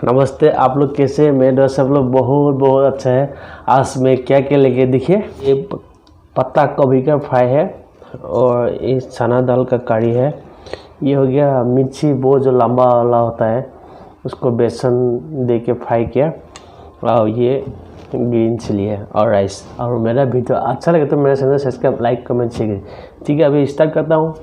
नमस्ते, आप लोग कैसे हैं? मेरे दोस्त सब लोग बहुत बहुत अच्छा है। आज मैं क्या क्या लेके देखिए, ये पत्ता गोभी का फ्राई है और इस चना दाल का करी है। ये हो गया मिर्ची, वो जो लंबा वाला होता है उसको बेसन दे के फ्राई किया, और ये ग्रीन चिली है और राइस। और मेरा वीडियो अच्छा लगे तो मेरे channel subscribe, like, comment, share. ठीक है, अभी स्टार्ट करता हूँ।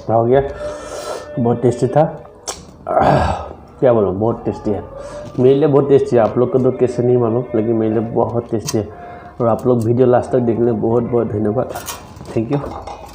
हो गया, बहुत टेस्टी था। क्या बोलूँ, बहुत टेस्टी है। मेरे लिए बहुत टेस्टी है, आप लोग को तो कैसे नहीं मालूम, लेकिन मेरे लिए बहुत टेस्टी है। और आप लोग वीडियो लास्ट तक देखने बहुत बहुत धन्यवाद। Thank you.